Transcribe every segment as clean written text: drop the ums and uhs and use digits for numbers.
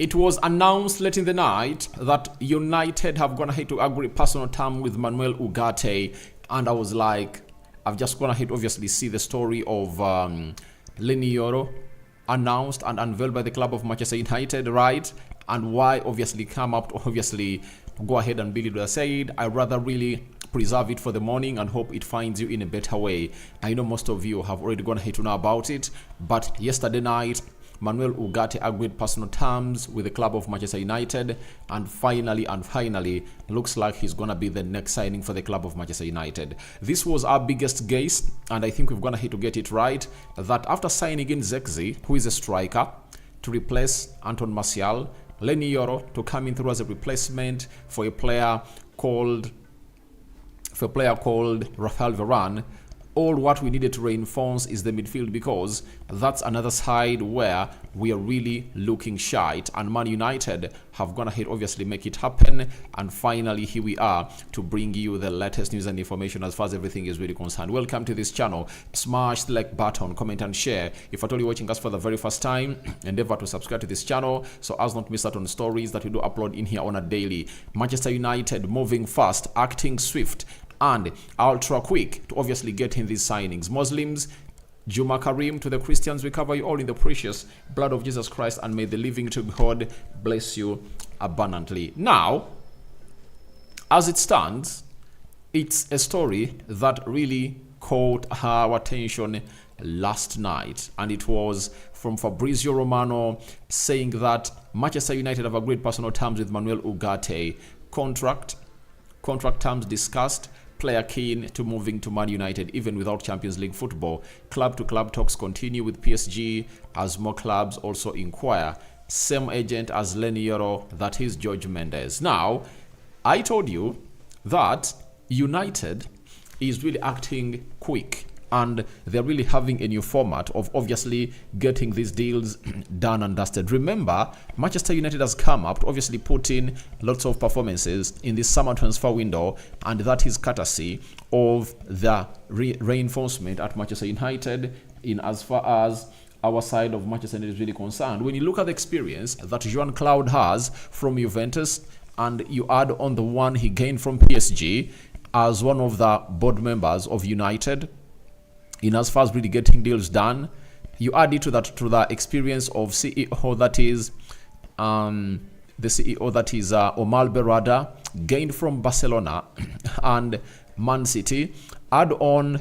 It was announced late in the night that United have gone ahead to agree personal term with Manuel Ugarte, and I was like, I've just gone ahead to obviously see the story of Leny Yoro announced and unveiled by the club of Manchester United, right? And why obviously come up to obviously go ahead and build it. I said I rather really preserve it for the morning and hope it finds you in a better way. I know most of you have already gone ahead to know about it, but yesterday night Manuel Ugarte agreed personal terms with the club of Manchester United, and finally looks like he's gonna be the next signing for the club of Manchester United. This was our biggest guess, and I think we've gone ahead to get it right, that after signing in Zexi, who is a striker, to replace Anton Martial, Leny Yoro to come in through as a replacement for a player called Rafael Varane. All what we needed to reinforce is the midfield, because that's another side where we are really looking shite, and Man United have gone ahead obviously make it happen, and finally here we are to bring you the latest news and information as far as everything is really concerned. Welcome to this channel. Smash the like button, comment and share. If at all you're watching us for the very first time, endeavor to subscribe to this channel so as not miss out on stories that we do upload in here on a daily. Manchester United moving fast, acting swift and ultra quick to obviously get in these signings. Muslims, Juma Karim, to the Christians, we cover you all in the precious blood of Jesus Christ, and may the living to God bless you abundantly. Now, as it stands, it's a story that really caught our attention last night, and it was from Fabrizio Romano saying that Manchester United have agreed personal terms with Manuel Ugarte. Contract terms discussed, player keen to moving to Man United even without Champions League football. Club to club talks continue with PSG as more clubs also inquire. Same agent as Leny Yoro, that is George Mendes. Now, I told you that United is really acting quick, and they're really having a new format of obviously getting these deals done and dusted. Remember, Manchester United has come up to obviously put in lots of performances in this summer transfer window, and that is courtesy of the reinforcement at Manchester United in as far as our side of Manchester United is really concerned. When you look at the experience that Joan Claude has from Juventus, and you add on the one he gained from PSG as one of the board members of United, in as far as really getting deals done, you add it to the experience of CEO that is Omar Berrada, gained from Barcelona and Man City. Add on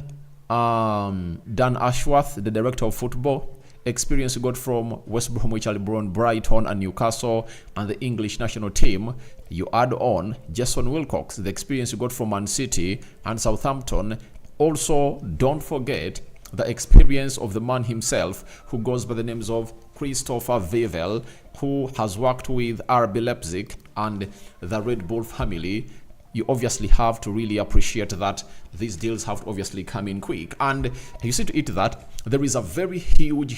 Dan Ashworth, the director of football, experience you got from West Bromwich Albion, Brighton and Newcastle and the English national team. You add on Jason Wilcox, the experience you got from Man City and Southampton. Also, don't forget the experience of the man himself, who goes by the names of Christopher Wevel, who has worked with RB Leipzig and the Red Bull family. You obviously have to really appreciate that these deals have to obviously come in quick. And you see to it that there is a very huge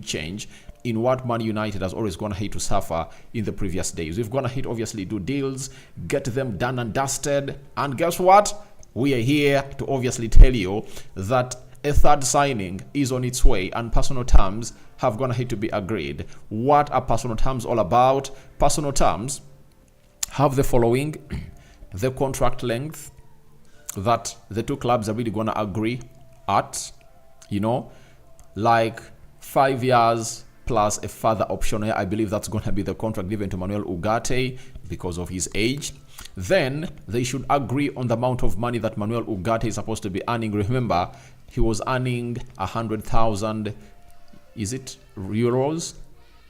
change in what Man United has always gone ahead to suffer in the previous days. We've gone ahead obviously do deals, get them done and dusted, and guess what? We are here to obviously tell you that a third signing is on its way, and personal terms have gone ahead to be agreed. What are personal terms all about? Personal terms have the following: the contract length that the two clubs are really going to agree at, like 5 years plus a further option. I believe that's going to be the contract given to Manuel Ugarte because of his age. Then they should agree on the amount of money that Manuel Ugarte is supposed to be earning. Remember, he was earning 100,000, is it euros?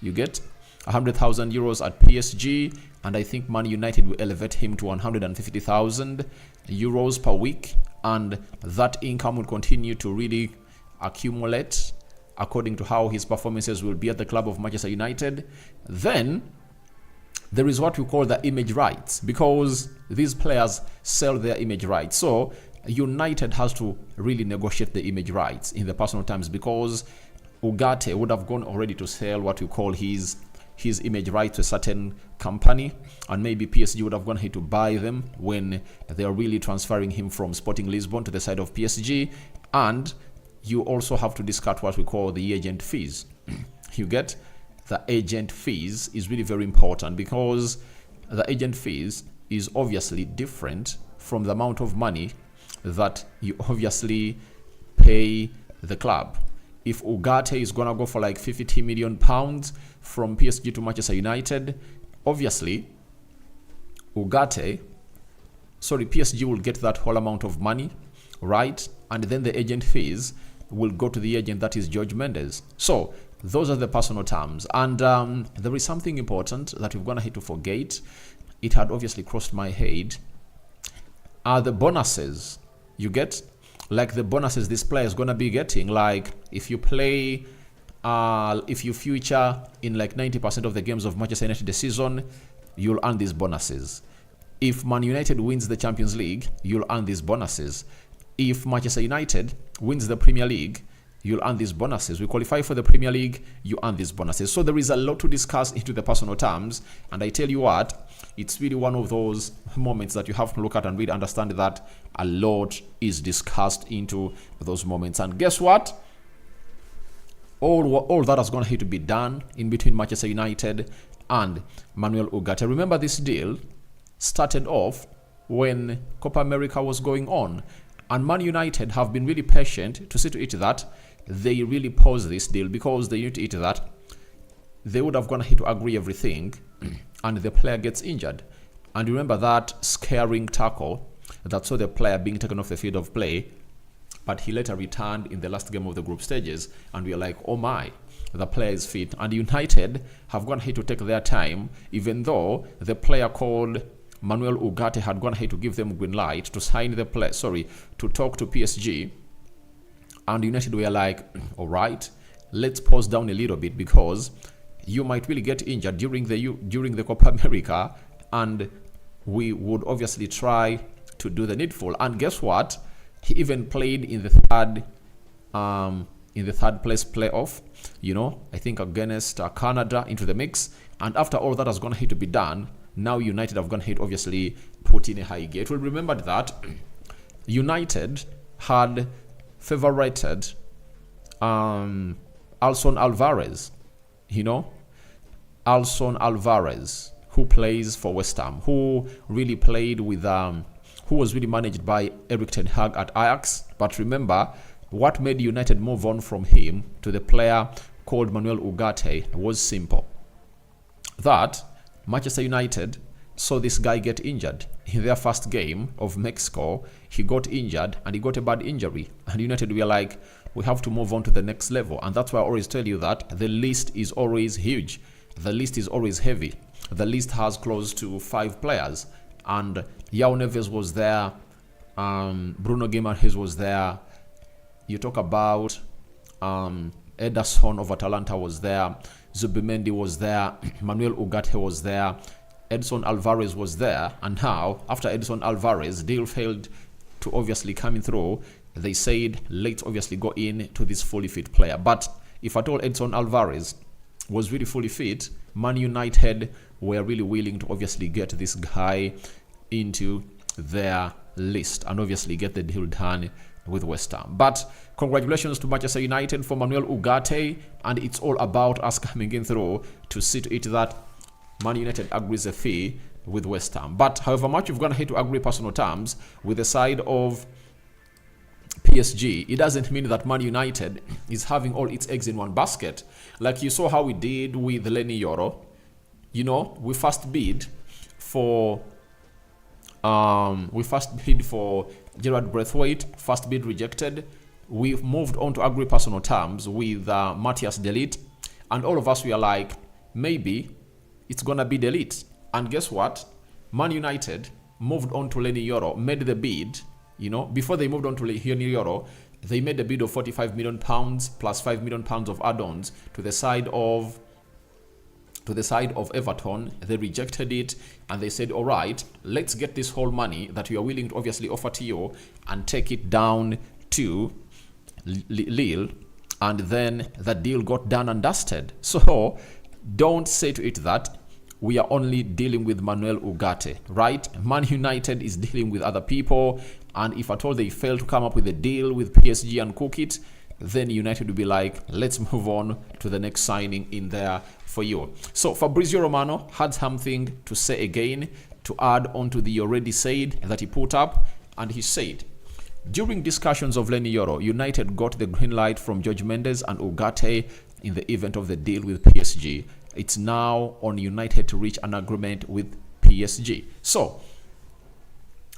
You get 100,000 euros at PSG, and I think Man United will elevate him to 150,000 euros per week, and that income will continue to really accumulate according to how his performances will be at the club of Manchester United. Then there is what we call the image rights, because these players sell their image rights. So United has to really negotiate the image rights in the personal terms, because Ugarte would have gone already to sell what we call his image rights to a certain company, and maybe PSG would have gone ahead to buy them when they are really transferring him from Sporting Lisbon to the side of PSG. And you also have to discard what we call the agent fees. You get the agent fees is really very important, because the agent fees is obviously different from the amount of money that you obviously pay the club. If Ugarte is gonna go for like 50 million pounds from PSG to Manchester United, obviously PSG will get that whole amount of money, right? And then the agent fees will go to the agent, that is George Mendes. So those are the personal terms. And there is something important that we're gonna hate to forget. It had obviously crossed my head. Are the bonuses you get, like the bonuses this player is gonna be getting. Like if you play, if you feature in like 90% of the games of Manchester United this season, you'll earn these bonuses. If Man United wins the Champions League, you'll earn these bonuses. If Manchester United wins the Premier League, you'll earn these bonuses. We qualify for the Premier League, you earn these bonuses. So there is a lot to discuss into the personal terms. And I tell you what, it's really one of those moments that you have to look at and really understand that a lot is discussed into those moments. And guess what? All that is going to have to be done in between Manchester United and Manuel Ugarte. Remember, this deal started off when Copa America was going on. And Man United have been really patient to see to it that they really pause this deal, because they knew to it that they would have gone ahead to agree everything and the player gets injured. And remember that scaring tackle that saw the player being taken off the field of play, but he later returned in the last game of the group stages, and we are like, oh my, the player is fit. And United have gone ahead to take their time, even though the player called Manuel Ugarte had gone ahead to give them green light to sign the player, to talk to PSG. And United were like, all right, let's pause down a little bit, because you might really get injured during the Copa America, and we would obviously try to do the needful. And guess what? He even played in the third place playoff, I think against Canada into the mix. And after all that has gone ahead to be done, now United have gone ahead obviously put in a high gate. Well, remember that United had favorited Alson Alvarez, Alson Alvarez, who plays for West Ham, who really played with who was really managed by Erik ten Hag at Ajax. But remember, what made United move on from him to the player called Manuel Ugarte was simple. That Manchester United saw this guy get injured in their first game of Mexico. He got injured and he got a bad injury. And United were like, we have to move on to the next level. And that's why I always tell you that the list is always huge. The list is always heavy. The list has close to 5 players. And João Neves was there. Bruno Guimaraes was there. You talk about Ederson of Atalanta was there. Zubimendi was there. Manuel Ugarte was there. Edson Alvarez was there. And now, after Edson Alvarez, deal failed to obviously coming through, they said, let's obviously go in to this fully fit player. But if at all Edson Alvarez was really fully fit, Man United were really willing to obviously get this guy into their list and obviously get the deal done with West Ham. But congratulations to Manchester United for Manuel Ugarte, and it's all about us coming in through to see to it that Man United agrees a fee with West Ham. But however much you've gone ahead to agree personal terms with the side of PSG, it doesn't mean that Man United is having all its eggs in one basket. Like you saw how we did with Leny Yoro. We first bid for Gerard Braithwaite. First bid rejected. We moved on to agree personal terms with Matthias de Ligt, and all of us were like, maybe it's gonna be de Ligt. And guess what? Man United moved on to Leny Yoro, made the bid. Before they moved on to Leny Yoro, they made a bid of £45 million plus £5 million of add-ons to the side of Everton. They rejected it and they said, all right, let's get this whole money that we are willing to obviously offer to you and take it down to Lille. And then the deal got done and dusted. So don't say to it that we are only dealing with Manuel Ugarte, right? Man United is dealing with other people, and if at all they fail to come up with a deal with PSG and cook it, then United will be like, let's move on to the next signing in there for you. So Fabrizio Romano had something to say again, to add on to the already said that he put up, and he said, during discussions of Leny Yoro, United got the green light from Jorge Mendes and Ugarte in the event of the deal with PSG. It's now on United to reach an agreement with PSG. So,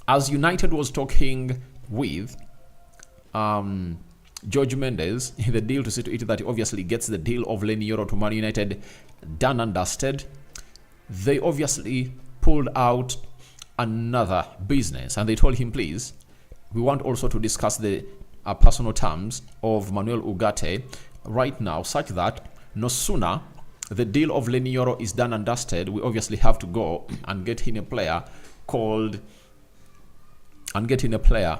as United was talking with Jorge Mendes, the deal to see to it that he obviously gets the deal of Leny Yoro to Man United done and dusted, they obviously pulled out another business, and they told him, please, we want also to discuss the personal terms of Manuel Ugarte right now, such that no sooner the deal of Leny Yoro is done and dusted, we obviously have to go and get in a player called Manuel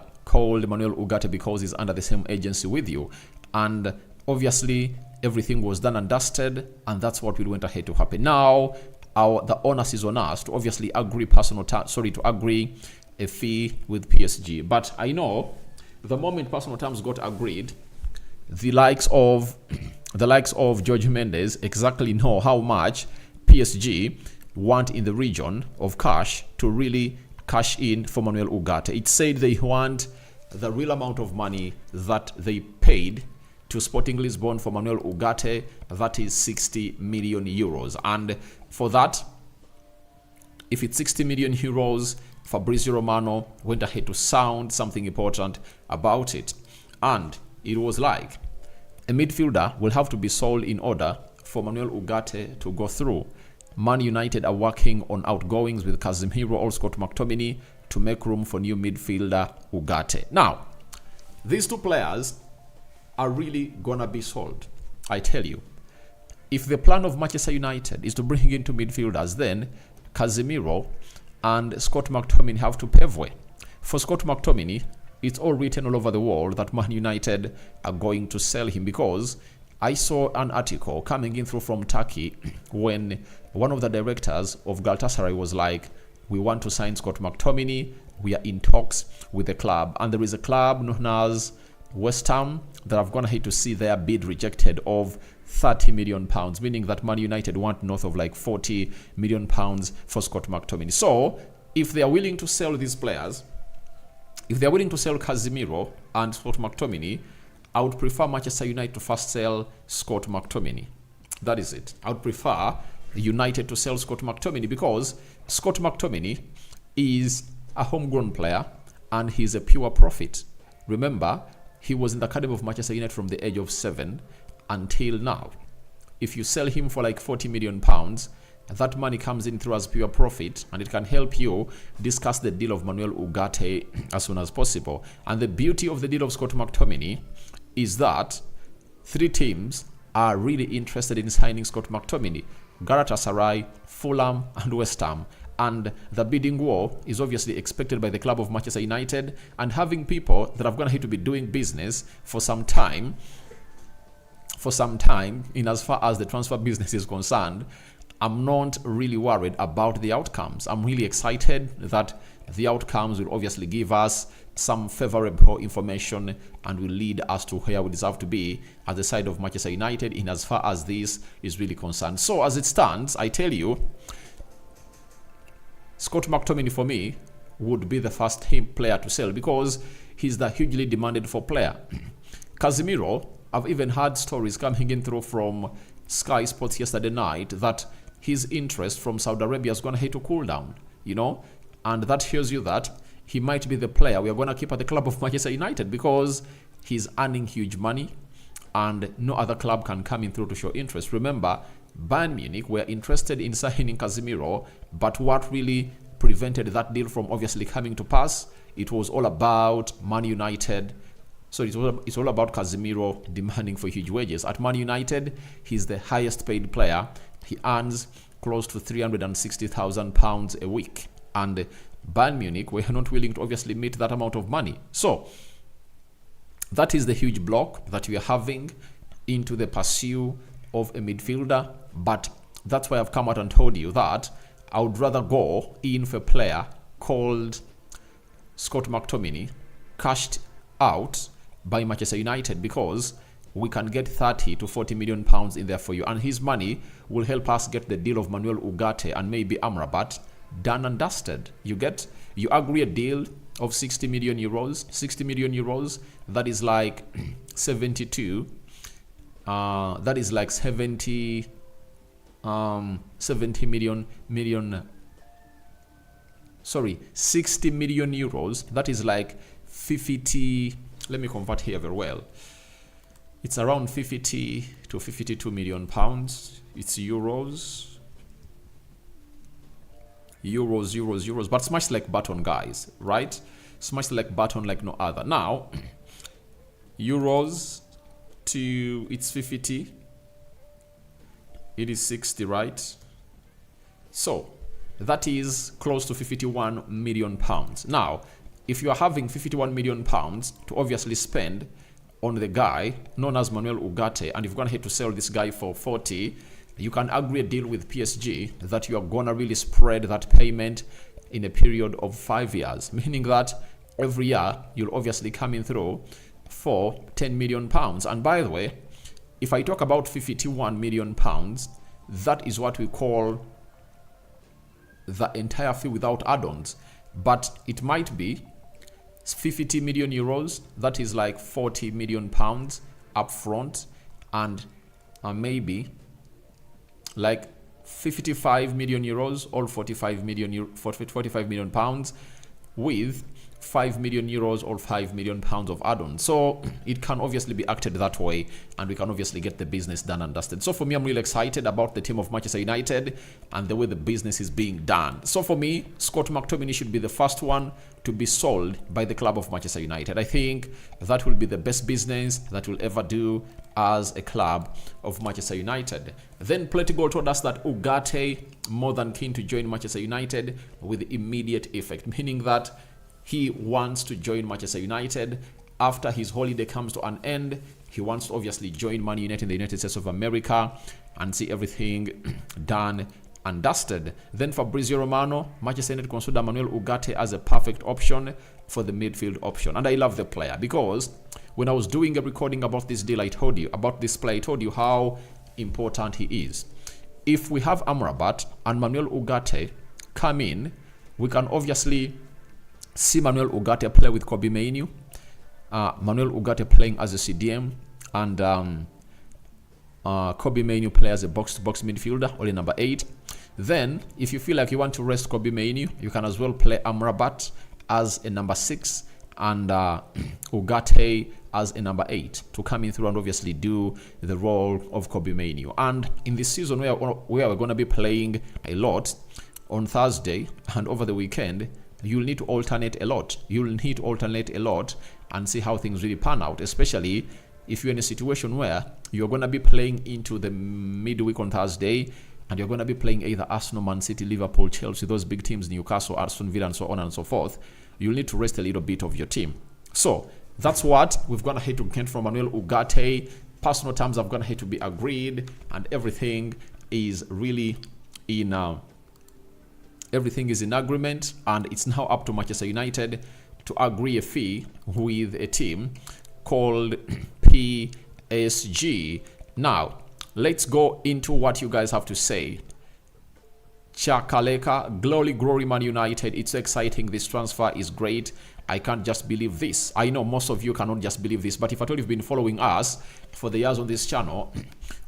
Ugarte, because he's under the same agency with you. And obviously everything was done and dusted, and that's what we went ahead to happen. Now the onus is on us to obviously agree to agree a fee with PSG. But I know the moment personal terms got agreed, the likes of Jorge Mendes exactly know how much PSG want in the region of cash to really cash in for Manuel Ugarte. It said they want the real amount of money that they paid to Sporting Lisbon for Manuel Ugarte, that is 60 million euros. And for that, if it's 60 million euros, Fabrizio Romano went ahead to sound something important about it. And it was like, a midfielder will have to be sold in order for Manuel Ugarte to go through. Man United are working on outgoings with Casemiro or Scott McTominay to make room for new midfielder Ugarte. Now, these two players are really gonna be sold. I tell you, if the plan of Manchester United is to bring in two midfielders, then Casemiro and Scott McTominay have to pave way. For Scott McTominay, it's all written all over the world that Man United are going to sell him, because I saw an article coming in through from Turkey when one of the directors of Galatasaray was like, we want to sign Scott McTominay, we are in talks with the club, and there is a club known as West Ham that have gone ahead to see their bid rejected of 30 million pounds, meaning that Man United want north of like 40 million pounds for Scott McTominay. So if they are willing to sell these players, if they are willing to sell Casemiro and Scott McTominay, I would prefer Manchester United to first sell Scott McTominay. That is it. I would prefer United to sell Scott McTominay, because Scott McTominay is a homegrown player and he's a pure profit. Remember, he was in the academy of Manchester United from the age of 7 until now. If you sell him for like 40 million pounds, that money comes in through as pure profit, and it can help you discuss the deal of Manuel Ugarte as soon as possible. And the beauty of the deal of Scott McTominay is that 3 teams are really interested in signing Scott McTominay: Galatasaray, Fulham, and West Ham. And the bidding war is obviously expected by the club of Manchester United, and having people that are going to have to be doing business for some time, in as far as the transfer business is concerned, I'm not really worried about the outcomes. I'm really excited that the outcomes will obviously give us some favorable information and will lead us to where we deserve to be at the side of Manchester United in as far as this is really concerned. So as it stands, I tell you, Scott McTominay for me would be the first player to sell, because he's the hugely demanded for player. Casemiro, I've even had stories coming in through from Sky Sports yesterday night that his interest from Saudi Arabia is going to hit to cool down, and that shows you that he might be the player we are going to keep at the club of Manchester United, because he's earning huge money and no other club can come in through to show interest. Remember, Bayern Munich were interested in signing Casemiro, but what really prevented that deal from obviously coming to pass, it was all about Man United. So it's all about Casemiro demanding for huge wages. At Man United, he's the highest paid player. He earns close to £360,000 a week. And Bayern Munich were not willing to obviously meet that amount of money. So that is the huge block that we are having into the pursuit of a midfielder. But that's why I've come out and told you that I would rather go in for a player called Scott McTominay, cashed out by Manchester United, because we can get 30 to 40 million pounds in there for you. And his money will help us get the deal of Manuel Ugarte and maybe Amrabat done and dusted. You agree a deal of 60 million euros. 60 million euros, that is like 72. That is like 70 million. Sorry, 60 million euros. That is like 50. Let me convert here very well. It's around 50 to 52 million pounds. It's euros. But smash like button, guys, right? Smash like button like no other. Now, euros to, it's 50. It is 60, right? So that is close to 51 million pounds. Now, if you are having 51 million pounds to obviously spend on the guy known as Manuel Ugarte, and if you're going to have to sell this guy for 40, you can agree a deal with PSG that you are going to really spread that payment in a period of 5 years, meaning that every year you'll obviously come in through for 10 million pounds. And by the way, if I talk about 51 million pounds, that is what we call the entire fee without add-ons, but it might be 50 million euros, that is like 40 million pounds up front, and maybe like 55 million euros or 45 million pounds with 5 million euros or 5 million pounds of add-ons. So it can obviously be acted that way, and we can obviously get the business done and dusted. So for me, I'm really excited about the team of Manchester United and the way the business is being done. So for me, Scott McTominay should be the first one to be sold by the club of Manchester United. I think that will be the best business that we'll ever do as a club of Manchester United. Then Platigol told us that Ugarte more than keen to join Manchester United with immediate effect, meaning that he wants to join Manchester United after his holiday comes to an end. He wants to obviously join Man United in the United States of America and see everything done and dusted. Then Fabrizio Romano, Manchester United consider Manuel Ugarte as a perfect option for the midfield option. And I love the player because when I was doing a recording about this deal, I told you about this play. I told you how important he is. If we have Amrabat and Manuel Ugarte come in, we can obviously see Manuel Ugarte play with Kobe Mainoo, Manuel Ugarte playing as a CDM, and Kobe Mainoo play as a box-to-box midfielder, only number 8. Then, if you feel like you want to rest Kobe Mainoo, you can as well play Amrabat as a number 6 and Ugarte as a number 8 to come in through and obviously do the role of Kobe Mainoo. And in this season where we're going to be playing a lot on Thursday and over the weekend, you'll need to alternate a lot. You'll need to alternate a lot and see how things really pan out, especially if you're in a situation where you're going to be playing into the midweek on Thursday and you're going to be playing either Arsenal, Man City, Liverpool, Chelsea, those big teams, Newcastle, Aston Villa, and so on and so forth. You'll need to rest a little bit of your team. So that's what we've gone ahead to get from Manuel Ugarte. Personal terms have gone ahead to be agreed, and everything is really in everything is in agreement, and it's now up to Manchester United to agree a fee with a team called PSG. Now, let's go into what you guys have to say. Chakaleka, glory Man United. It's so exciting. This transfer is great. I can't just believe this. I know most of you cannot just believe this, but if at all you've been following us for the years on this channel,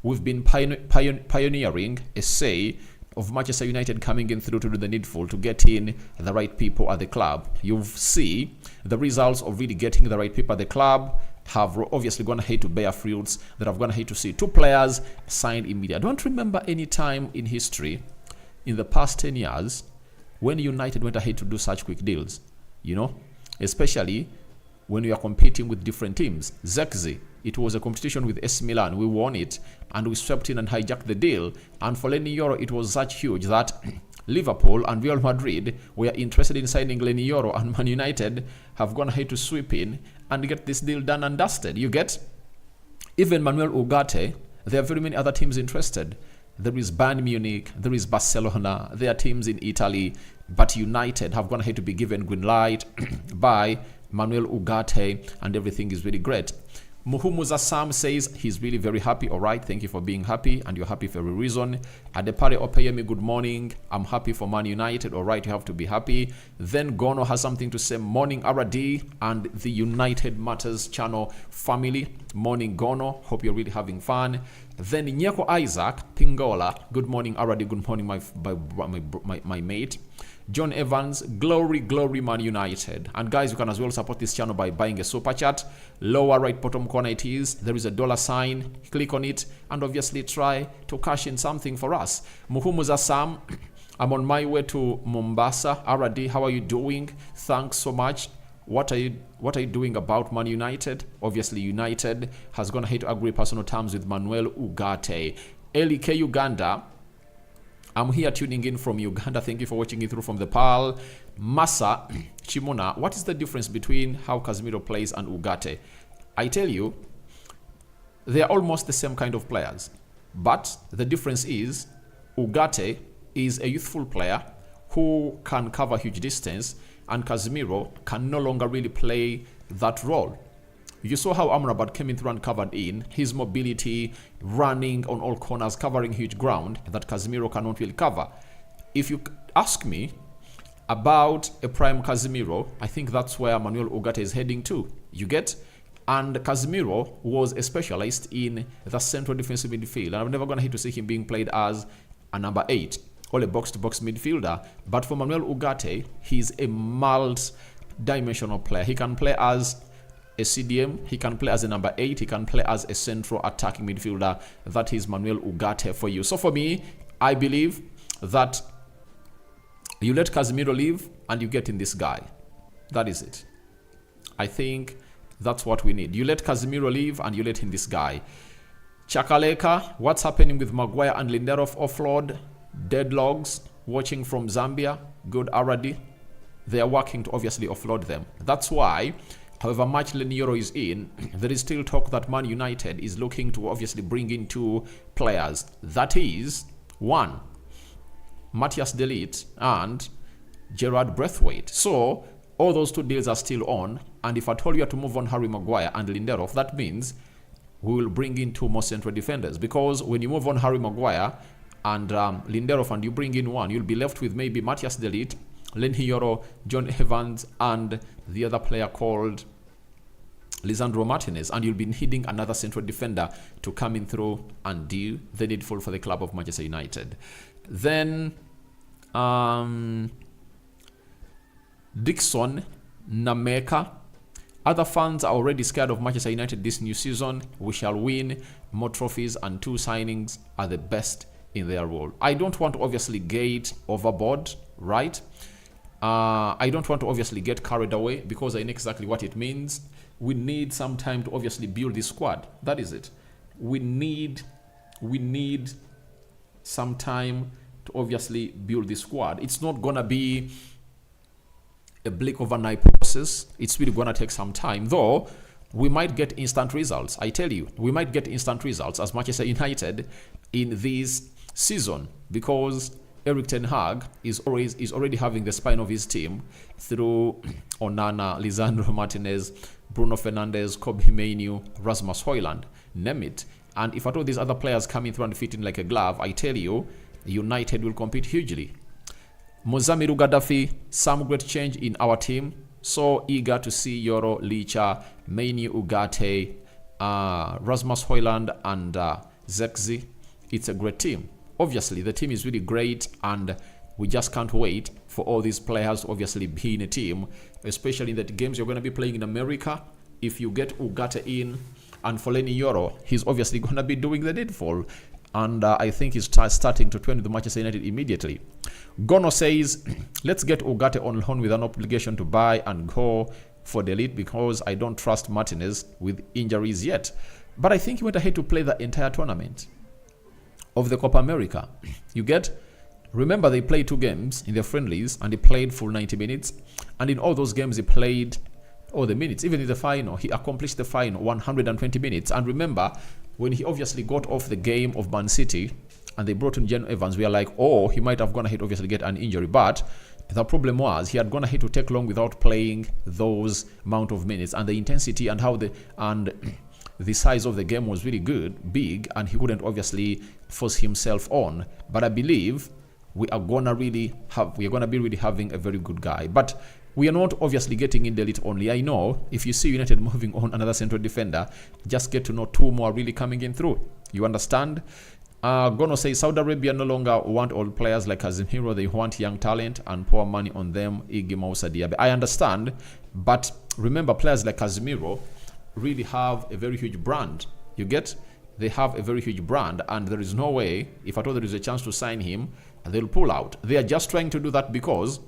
we've been pioneering a say of Manchester United coming in through to do the needful to get in the right people at the club. You see the results of really getting the right people at the club have obviously gone ahead to bear fruits that have gone ahead to see 2 players signed immediately. I don't remember any time in history in the past 10 years when United went ahead to do such quick deals, you know, especially when we are competing with different teams. Zexi, it was a competition with AC Milan. We won it and we swept in and hijacked the deal. And for Lenny Yoro, it was such huge that Liverpool and Real Madrid were interested in signing Lenny Yoro, and Man United have gone ahead to sweep in and get this deal done and dusted. You get? Even Manuel Ugarte, there are very many other teams interested. There is Bayern Munich, there is Barcelona, there are teams in Italy, but United have gone ahead to be given green light by Manuel Ugarte, and everything is really great. Muhumuza Sam says he's really very happy. All right, thank you for being happy, and you're happy for a reason. Adepare Opeyemi, good morning. I'm happy for Man United. All right, you have to be happy. Then Gono has something to say. Morning RD and the United Matters channel family. Morning Gono. Hope you're really having fun. Then Nyeko Isaac Pingola. Good morning RD. Good morning my mate. John Evans, glory Man United. And guys, you can as well support this channel by buying a super chat. Lower right bottom corner it is. There is a $sign. Click on it and obviously try to cash in something for us. Muhumuza Sam, I'm on my way to Mombasa. RD, how are you doing? Thanks so much. What are you doing about Man United? Obviously, United has gone ahead to agree personal terms with Manuel Ugarte. LK Uganda, I'm here tuning in from Uganda. Thank you for watching it through from the PAL. Masa Chimona, what is the difference between how Casemiro plays and Ugarte? I tell you, they are almost the same kind of players. But the difference is Ugarte is a youthful player who can cover huge distance, and Casemiro can no longer really play that role. You saw how Amrabat came in through and covered in. His mobility, running on all corners, covering huge ground that Casemiro cannot really cover. If you ask me about a prime Casemiro, I think that's where Manuel Ugarte is heading to. You get? And Casemiro was a specialist in the central defensive midfield. And I'm never going to hate to see him being played as a number 8 or a box-to-box midfielder. But for Manuel Ugarte, he's a multi-dimensional player. He can play as a CDM, he can play as a number 8, he can play as a central attacking midfielder. That is Manuel Ugarte for you. So for me, I believe that you let Casemiro leave and you get in this guy. That is it. I think that's what we need. You let Casemiro leave and you let in this guy. Chakaleka, what's happening with Maguire and Lindelof offload? Deadlogs, watching from Zambia. Good RD. They are working to obviously offload them. That's why, however much Lenioro is in, there is still talk that Man United is looking to obviously bring in 2 players. That is, 1, Matthias De Ligt and Gerard Braithwaite. So, all those 2 deals are still on. And if I told you to move on Harry Maguire and Lindelof, that means we will bring in 2 more central defenders. Because when you move on Harry Maguire and Lindelof and you bring in 1, you'll be left with maybe Matthias De Ligt, Len Hiyoro, John Evans, and the other player called Lisandro Martinez, and you'll be needing another central defender to come in through and do the needful for the club of Manchester United. Then Dixon Nameka, other fans are already scared of Manchester United this new season. We shall win more trophies and 2 signings are the best in their role. I don't want to obviously get overboard, right? I don't want to obviously get carried away because I know exactly what it means. We need some time to obviously build this squad. That is it. We need some time to obviously build this squad. It's not gonna be a blink of an eye process. It's really gonna take some time, though. We might get instant results. I tell you, we might get instant results as Manchester United in this season because Eric Ten Hag is already having the spine of his team through Onana, Lisandro Martinez, Bruno Fernandes, Kobe Mainoo, Rasmus Højlund, name it. And if at all these other players coming through and fit in like a glove, I tell you, United will compete hugely. Mozamiru Gaddafi, some great change in our team. So eager to see Yoro, Licha, Mainoo Ugarte, Rasmus Højlund, and Zexi. It's a great team. Obviously, the team is really great, and we just can't wait for all these players to obviously be in a team, especially in the games you're going to be playing in America. If you get Ugarte in, and for Lenny Yoro, he's obviously going to be doing the needful. And I think he's starting to train with Manchester United immediately. Gono says, let's get Ugarte on loan with an obligation to buy and go for De Ligt because I don't trust Martinez with injuries yet. But I think he went ahead to play the entire tournament of the Copa America. You get? Remember, they played 2 games in their friendlies and he played full 90 minutes. And in all those games, he played all the minutes. Even in the final, he accomplished the final 120 minutes. And remember, when he obviously got off the game of Man City and they brought in Jen Evans, we are like, oh, he might have gone ahead obviously get an injury. But the problem was he had gone ahead to take long without playing those amount of minutes, and the intensity and how the size of the game was really big, and he wouldn't obviously force himself on. But I believe we are gonna be really having a very good guy. But we are not obviously getting in delete only. I know if you see United moving on another central defender, just get to know 2 more really coming in through. You understand? Gonna say Saudi Arabia no longer want old players like Casemiro. They want young talent and pour money on them. Iggy Moussa Diaby. I understand, but remember, players like Casemiro really have a very huge brand. You get? They have a very huge brand, and there is no way, if at all there is a chance to sign him, they'll pull out. They are just trying to do that because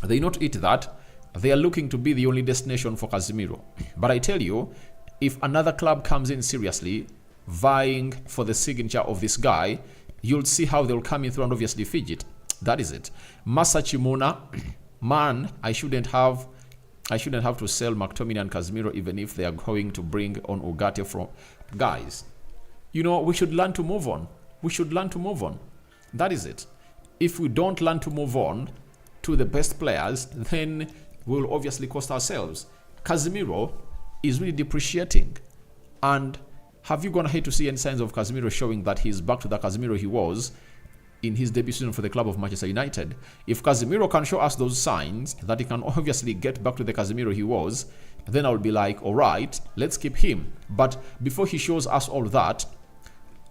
they not eat that. They are looking to be the only destination for Casemiro. But I tell you, if another club comes in seriously, vying for the signature of this guy, you'll see how they'll come in through and obviously fidget. That is it. Masa Chimuna, man, I shouldn't have to sell McTominay and Casemiro even if they are going to bring on Ugarte from guys. You know, we should learn to move on. We should learn to move on. That is it. If we don't learn to move on to the best players, then we'll obviously cost ourselves. Casemiro is really depreciating, and have you gone ahead to see any signs of Casemiro showing that he's back to the Casemiro he was in his debut season for the club of Manchester United? If Casemiro can show us those signs that he can obviously get back to the Casemiro he was, then I'll be like, all right, let's keep him. But before he shows us all that,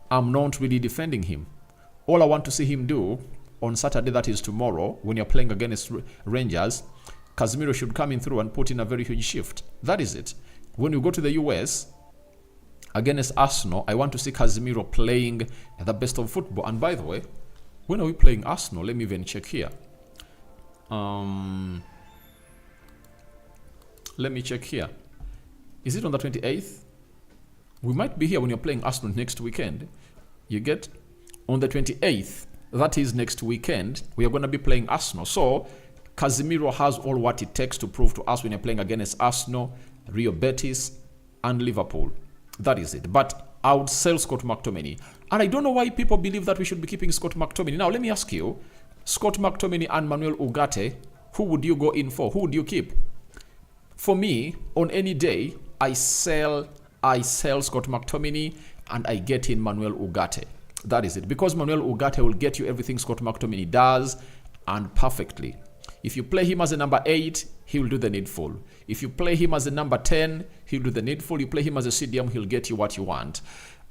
I'm not really defending him. All I want to see him do on Saturday, that is tomorrow, when you're playing against Rangers, Casemiro should come in through and put in a very huge shift. That is it. When you go to the US against Arsenal, I want to see Casemiro playing the best of football. And by the way, when are we playing Arsenal? Let me even check here. Let me check here. Is it on the 28th? We might be here when you're playing Arsenal next weekend. You get? On the 28th, that is next weekend, we are going to be playing Arsenal. So Casemiro has all what it takes to prove to us when you're playing against Arsenal, Real Betis, and Liverpool. That is it. But I would sell Scott McTominay. And I don't know why people believe that we should be keeping Scott McTominay. Now, let me ask you, Scott McTominay and Manuel Ugarte, who would you go in for? Who would you keep? For me, on any day, I sell Scott McTominay and I get in Manuel Ugarte. That is it. Because Manuel Ugarte will get you everything Scott McTominay does, and perfectly. If you play him as a number 8, he will do the needful. If you play him as a number 10, he'll do the needful. You play him as a CDM, he'll get you what you want.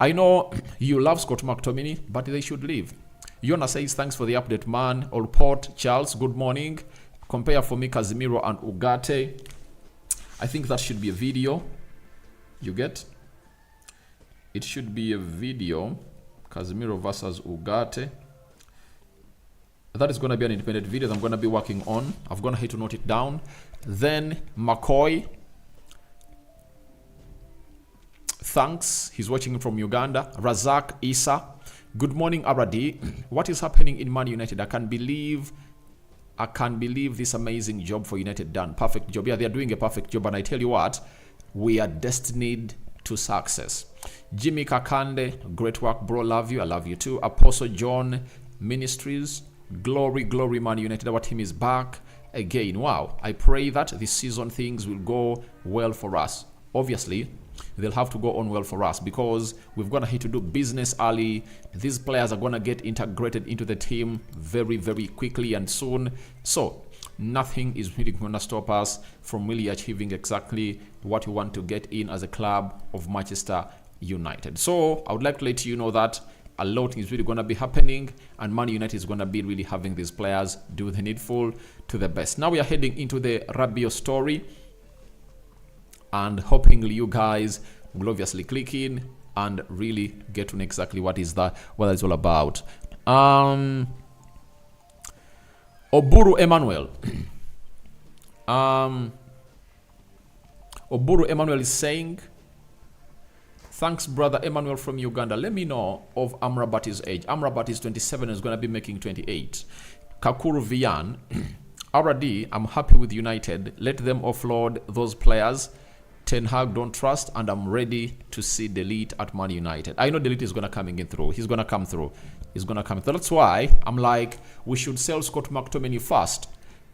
I know you love Scott McTominay, but they should leave. Yona says, thanks for the update, man. Allport, Charles, good morning. Compare for me Casemiro and Ugarte. I think that should be a video. You get? It should be a video. Casemiro versus Ugarte. That is going to be an independent video that I'm going to be working on. I've gone ahead to note it down. Then McCoy. Thanks. He's watching from Uganda. Razak Isa. Good morning, Aradi. What is happening in Man United? I can't believe this amazing job for United done. Perfect job. Yeah, they are doing a perfect job. And I tell you what, we are destined to success. Jimmy Kakande, great work, bro. Love you. I love you too. Apostle John Ministries. Glory, glory, Man United. Our team is back again. Wow. I pray that this season things will go well for us. Obviously, they'll have to go on well for us because we've got to do business early. These players are going to get integrated into the team very, very quickly and soon. So nothing is really going to stop us from really achieving exactly what we want to get in as a club of Manchester United. So I would like to let you know that a lot is really going to be happening, and Man United is going to be really having these players do the needful to the best. Now we are heading into the Rabiot story, and hopefully you guys will obviously click in and really get to know exactly what it's all about. Oburu Emmanuel. Oburu Emmanuel is saying, thanks, brother Emmanuel from Uganda. Let me know of Amrabat's age. Amrabat is 27 and is going to be making 28. Kakuru Vian. RD, I'm happy with United. Let them offload those players. Ten Hag don't trust, and I'm ready to see Delete at Man United. I know Delete is going to come in through. He's going to come through. He's going to come through. That's why I'm like, we should sell Scott McTominay first.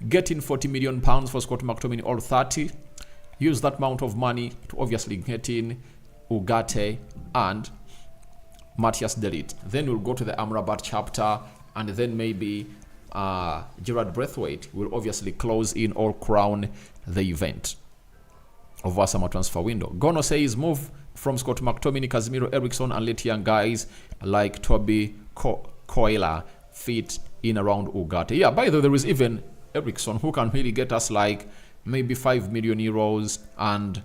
Get in £40 million for Scott McTominay or 30. Use that amount of money to obviously get in Ugarte, and Matthias de Ligt. Then we'll go to the Amrabat chapter, and then maybe Gerard Braithwaite will obviously close in or crown the event of our summer transfer window. Gono says move from Scott McTominay, Casemiro, Ericsson, and let young guys like Toby Coyla fit in around Ugarte. Yeah, by the way, there is even Ericsson who can really get us like maybe 5 million euros. And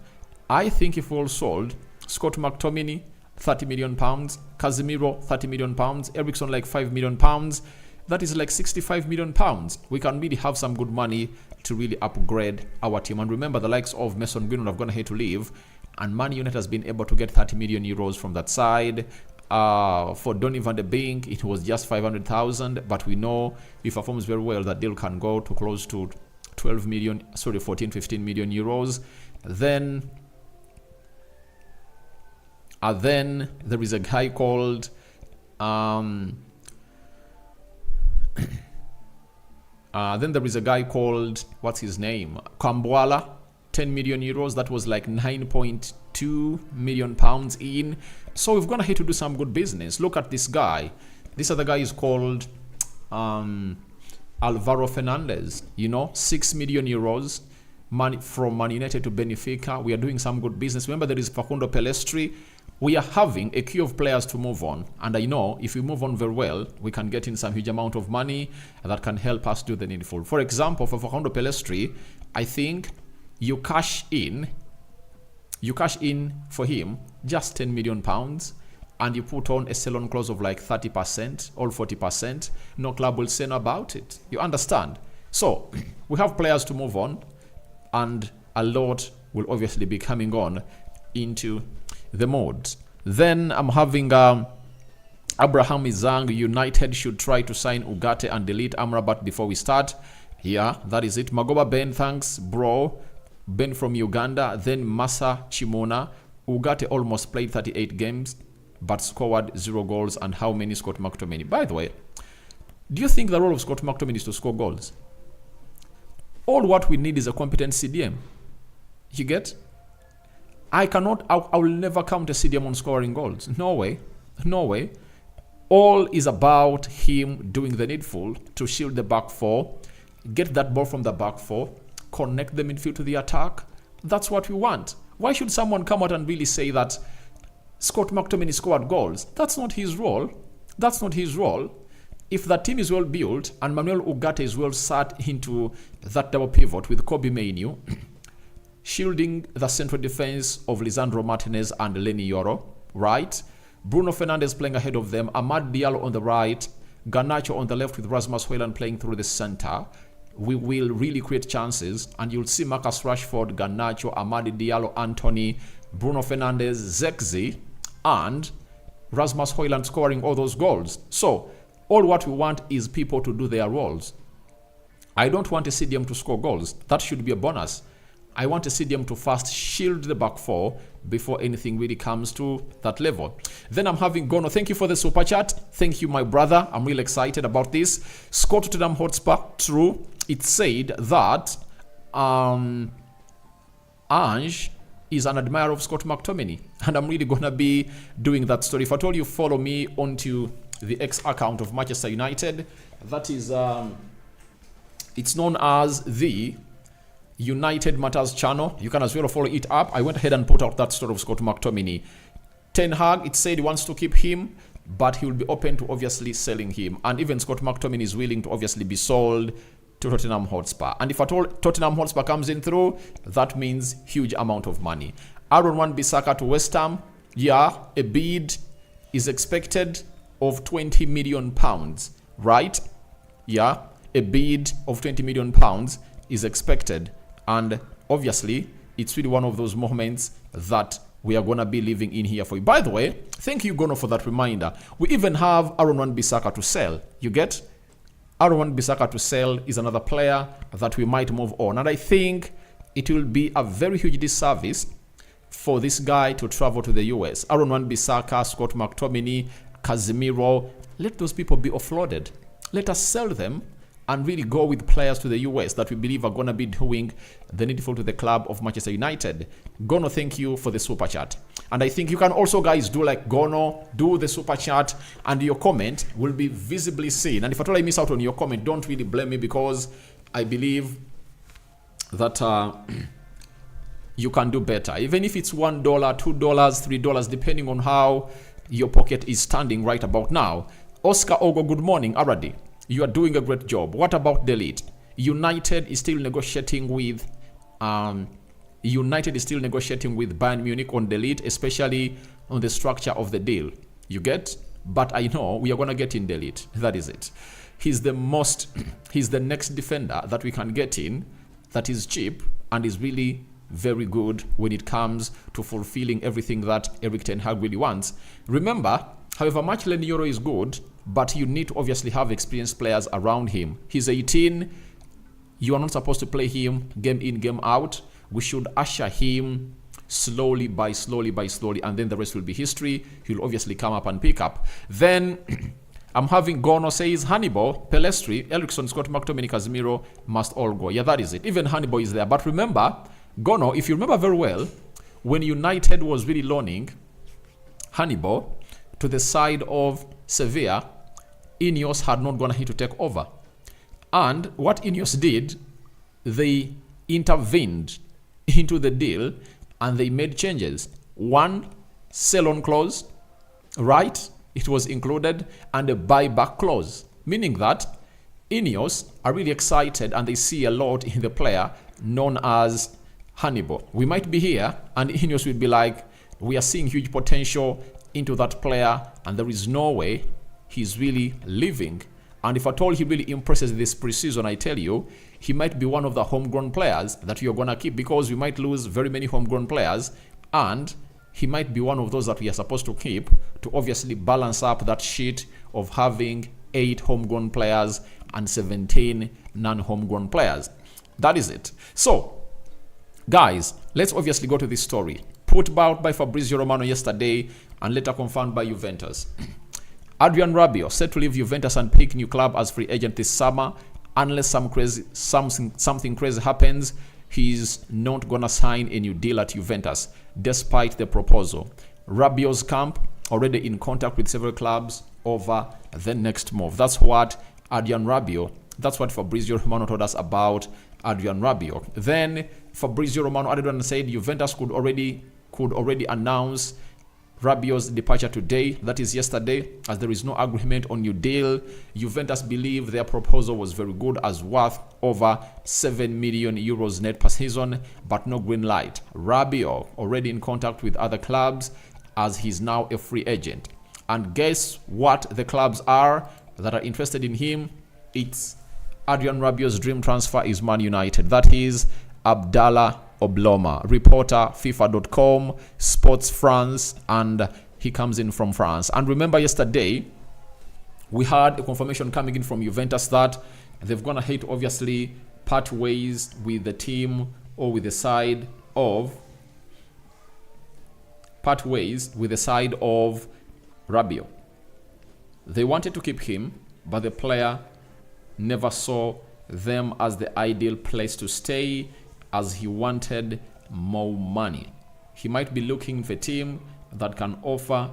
I think if we all sold Scott McTominay, 30 million pounds, Casemiro, 30 million pounds, Ericsson like 5 million pounds, that is like 65 million pounds. We can really have some good money to really upgrade our team. And remember, the likes of Mason Greenwood have gone ahead to leave, and Man United has been able to get 30 million euros from that side. For Donny van de Beek, it was just 500,000, but we know if he performs very well, that deal can go to close to 14, 15 million euros. Then there is a guy called what's his name? Kambwala, 10 million euros. That was like 9.2 million pounds in. So we've gone ahead to do some good business. Look at this guy. This other guy is called Alvaro Fernandez. 6 million euros from Man United to Benfica. We are doing some good business. Remember, there is Facundo Pelestri. We are having a queue of players to move on, and I know if we move on very well, we can get in some huge amount of money that can help us do the needful. For example, for Facundo Pelestri, I think you cash in for him just 10 million pounds, and you put on a sell-on clause of like 30% or 40%. No club will say no about it. You understand? So we have players to move on, and a lot will obviously be coming on into the mode. Then I'm having Abraham Izang. United should try to sign Ugarte and delete Amrabat before we start. Yeah, that is it. Magoba Ben, thanks bro. Ben from Uganda. Then Masa Chimona. Ugarte almost played 38 games but scored 0 goals. And how many Scott McTominay? By the way, do you think the role of Scott McTominay is to score goals? All what we need is a competent CDM. You get? I will never count a CDM on scoring goals. No way. All is about him doing the needful to shield the back four, get that ball from the back four, connect the midfield to the attack. That's what we want. Why should someone come out and really say that Scott McTominay scored goals? That's not his role. If the team is well built and Manuel Ugarte is well sat into that double pivot with Kobe Mainoo, shielding the central defense of Lisandro Martinez and Lenny Yoro, right? Bruno Fernandes playing ahead of them, Amad Diallo on the right, Garnacho on the left with Rasmus Højlund playing through the center. We will really create chances, and you'll see Marcus Rashford, Garnacho, Amad Diallo, Anthony, Bruno Fernandes, Zexi, and Rasmus Højlund scoring all those goals. So all what we want is people to do their roles. I don't want a CDM to score goals. That should be a bonus. I want a CDM to first shield the back four before anything really comes to that level. Then I'm having Gono. Thank you for the super chat. Thank you, my brother. I'm really excited about this. Scott Tottenham Hotspur. True. It said that Ange is an admirer of Scott McTominay, and I'm really gonna be doing that story. If I told you follow me onto the X account of Manchester United, that is it's known as the United Matters channel. You can as well follow it up. I went ahead and put out that story of Scott McTominay. Ten Hag, it said he wants to keep him, but he will be open to obviously selling him. And even Scott McTominay is willing to obviously be sold to Tottenham Hotspur. And if at all Tottenham Hotspur comes in through, that means huge amount of money. Aaron Wan-Bissaka to West Ham. Yeah, a bid is expected of 20 million pounds, right? Yeah, a bid of 20 million pounds is expected. And obviously, it's really one of those moments that we are going to be living in here for you. By the way, thank you, Gono, for that reminder. We even have Aaron Wan-Bissaka to sell. You get? Aaron Wan-Bissaka to sell is another player that we might move on. And I think it will be a very huge disservice for this guy to travel to the US. Aaron Wan-Bissaka, Scott McTominay, Casemiro, let those people be offloaded. Let us sell them and really go with players to the US that we believe are going to be doing the needful to the club of Manchester United. Gono, thank you for the super chat. And I think you can also, guys, do like Gono, do the super chat, and your comment will be visibly seen. And if at all I miss out on your comment, don't really blame me, because I believe that you can do better. Even if it's $1, $2, $3, depending on how your pocket is standing right about now. Oscar Ogo, good morning. Aradi, you are doing a great job. What about Delete? United is still negotiating with Bayern Munich on Delete, especially on the structure of the deal. You get? But I know we are going to get in Delete. That is it. He's the next defender that we can get in that is cheap and is really very good when it comes to fulfilling everything that Erik ten Hag really wants. Remember, however much Lenioro is good, but you need to obviously have experienced players around him. He's 18. You are not supposed to play him game in, game out. We should usher him slowly by slowly, and then the rest will be history. He'll obviously come up and pick up. Then I'm having Gono says Hannibal, Pelestri, Eriksson, Scott McTominay, Casemiro must all go. Yeah, that is it. Even Hannibal is there. But remember, Gono, if you remember very well, when United was really loaning Hannibal to the side of Sevilla, Ineos had not gone ahead to take over. And what Ineos did, they intervened into the deal and they made changes. One, sell-on clause, right? It was included, and a buyback clause, meaning that Ineos are really excited and they see a lot in the player known as Hannibal. We might be here and Ineos will be like, we are seeing huge potential into that player and there is no way he's really leaving. And if at all he really impresses this preseason, I tell you, he might be one of the homegrown players that you're going to keep, because we might lose very many homegrown players, and he might be one of those that we are supposed to keep to obviously balance up that sheet of having 8 homegrown players and 17 non-homegrown players. That is it. So, guys, let's obviously go to this story. Put out by Fabrizio Romano yesterday and later confirmed by Juventus. Adrien Rabiot set to leave Juventus and pick new club as free agent this summer. Unless something crazy happens, he's not gonna sign a new deal at Juventus, despite the proposal. Rabiot's camp already in contact with several clubs over the next move. That's what Fabrizio Romano told us about Adrien Rabiot. Then Fabrizio Romano added on and said Juventus could already announce Rabiot's departure today, that is yesterday, as there is no agreement on new deal. Juventus believe their proposal was very good, as worth over 7 million euros net per season, but no green light. Rabiot already in contact with other clubs, as he's now a free agent. And guess what the clubs are that are interested in him? It's Adrien Rabiot's dream transfer is Man United. That is Abdallah Obloma, reporter, FIFA.com, Sports France, and he comes in from France. And remember yesterday, we had a confirmation coming in from Juventus that they've gone ahead to obviously part ways with the team or with the side of Rabiot. They wanted to keep him, but the player never saw them as the ideal place to stay, as he wanted more money. He might be looking for a team that can offer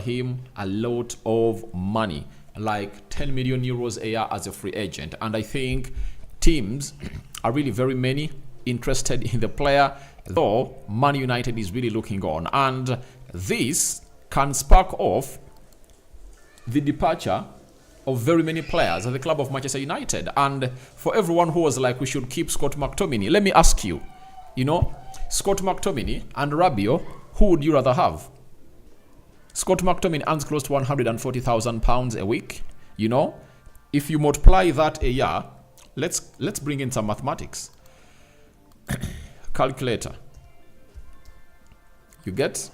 him a lot of money, like 10 million euros a year as a free agent. And I think teams are really very many interested in the player, though Man United is really looking on. And this can spark off the departure of very many players at the club of Manchester United. And for everyone who was like, we should keep Scott McTominay, let me ask you, Scott McTominay and Rabiot, who would you rather have? Scott McTominay earns close to £140,000 a week. If you multiply that a year, let's bring in some mathematics. Calculator. You get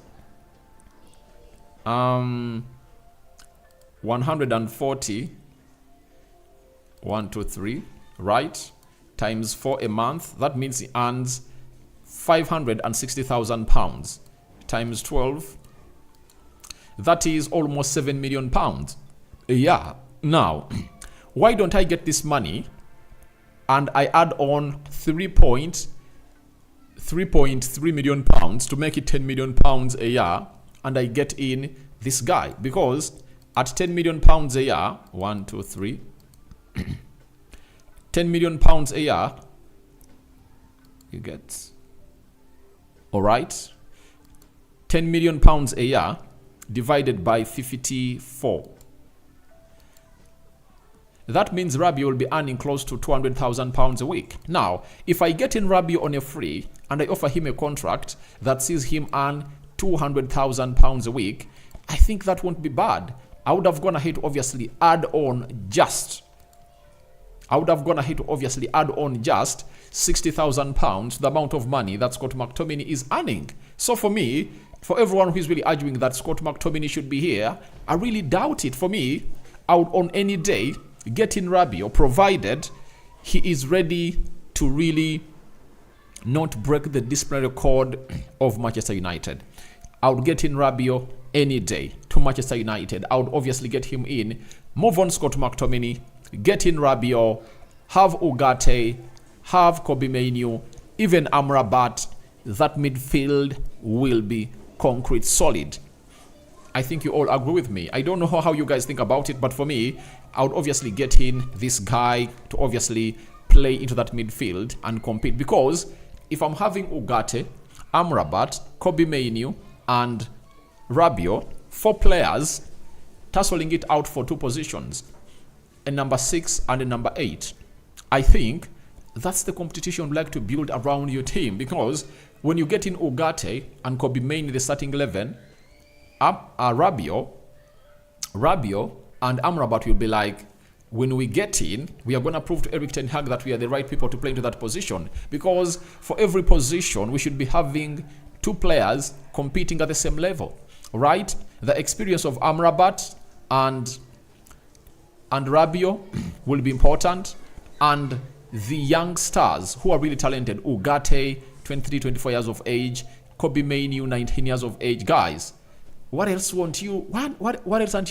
140, 1, 2, 3, right? Times 4 a month. That means he earns £560,000 times 12. That is almost £7 million a year. Now, why don't I get this money and I add on 3.8 3.3 million pounds to make it 10 million pounds a year, and I get in this guy, because at 10 million pounds a year, 1 2 3 10 million pounds a year, you get, all right, 10 million pounds a year divided by 54. That means Rabiot will be earning close to 200,000 pounds a week. Now, if I get in Rabiot on a free and I offer him a contract that sees him earn 200,000 pounds a week, I think that won't be bad. I would have gone ahead to obviously add on just 60,000 pounds, the amount of money that Scott McTominay is earning. So for me, for everyone who is really arguing that Scott McTominay should be here, I really doubt it. For me, I would on any day get in Rabiot, provided he is ready to really not break the disciplinary record of Manchester United. I would get in Rabiot any day to Manchester United. I would obviously get him in, move on Scott McTominay, get in Rabiot, have Ugarte, have Kobbie Mainoo, even Amrabat. That midfield will be concrete solid. I think you all agree with me. I don't know how you guys think about it, but for me, I would obviously get in this guy to obviously play into that midfield and compete. Because if I'm having Ugarte, Amrabat, Kobbie Mainoo, and Rabiot, 4 players tussling it out for 2 positions, a number 6 and a number 8, I think that's the competition we'd like to build around your team. Because when you get in Ugarte and Kobbie Mainoo in the starting 11, Rabiot and Amrabat will be like, when we get in, we are going to prove to Erik ten Hag that we are the right people to play into that position. Because for every position, we should be having 2 players competing at the same level, right? The experience of Amrabat and Rabiot will be important, and the young stars who are really talented, Ugarte, 23, 24 years of age, Kobbie Mainoo, 19 years of age. Guys, what else aren't you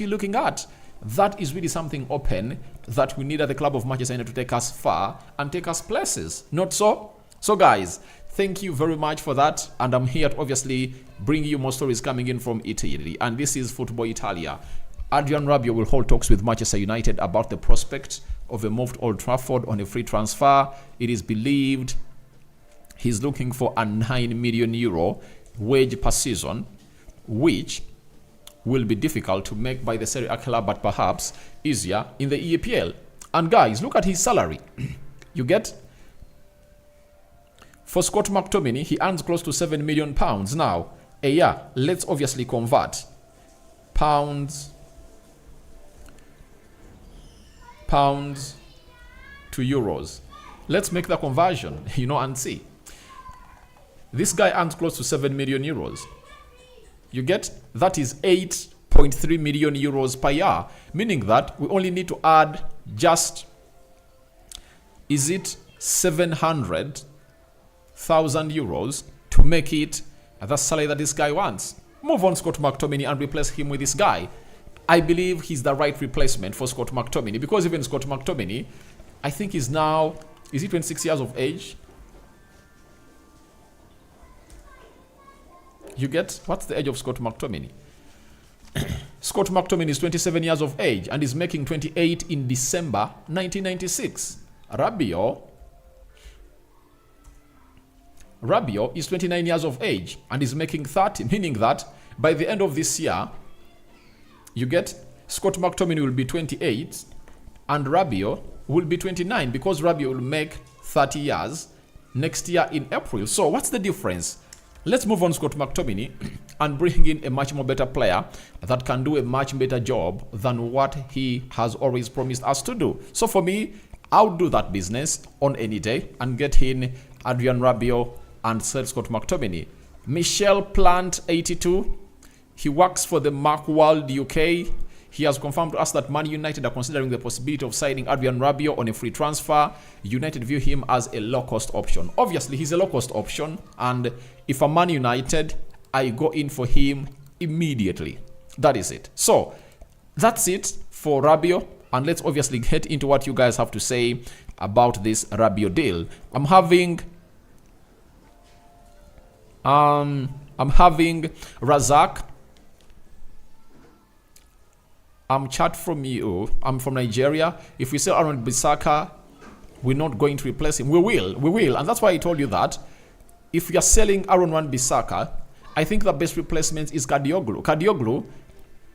looking at? That is really something open that we need at the club of Manchester United to take us far and take us places. Not so? So guys, thank you very much for that. And I'm here to obviously bring you more stories coming in from Italy. And this is Football Italia. Adrien Rabiot will hold talks with Manchester United about the prospect of a move to Old Trafford on a free transfer. It is believed he's looking for a €9 million wage per season, which will be difficult to make by the Serie A club, but perhaps easier in the EPL. And guys, look at his salary. You get, for Scott McTominay, he earns close to £7 million now a year. Let's obviously convert pounds to euros. Let's make the conversion, and see. This guy earns close to €7 million. You get, that is 8.3 million euros per year, meaning that we only need to add just, is it 700,000 euros to make it the salary that this guy wants. Move on Scott McTominay and replace him with this guy. I believe he's the right replacement for Scott McTominay, because even Scott McTominay, I think is now, is he 26 years of age? You get, what's the age of Scott McTominay? Scott McTominay is 27 years of age and is making 28 in December 1996. Rabiot is 29 years of age and is making 30, meaning that by the end of this year, you get, Scott McTominay will be 28 and Rabiot will be 29, because Rabiot will make 30 years next year in April. So what's the difference? Let's move on Scott McTominay and bring in a much more better player that can do a much better job than what he has always promised us to do. So for me, I'll do that business on any day and get in Adrien Rabiot and sell Scott McTominay. Michel Plant, 82. He works for the Mark World UK. He has confirmed to us that Man United are considering the possibility of signing Adrien Rabiot on a free transfer. United view him as a low-cost option. Obviously, he's a low-cost option, and if I'm Man United, I go in for him immediately. That is it. So, that's it for Rabiot, and let's obviously get into what you guys have to say about this Rabiot deal. I'm having I'm having Razak. I'm chat from you. I'm from Nigeria. If we sell Aaron Bissaka, we're not going to replace him. We will. And that's why I told you that. If you're selling Aaron Bissaka, I think the best replacement is Kadioglu. Kadioglu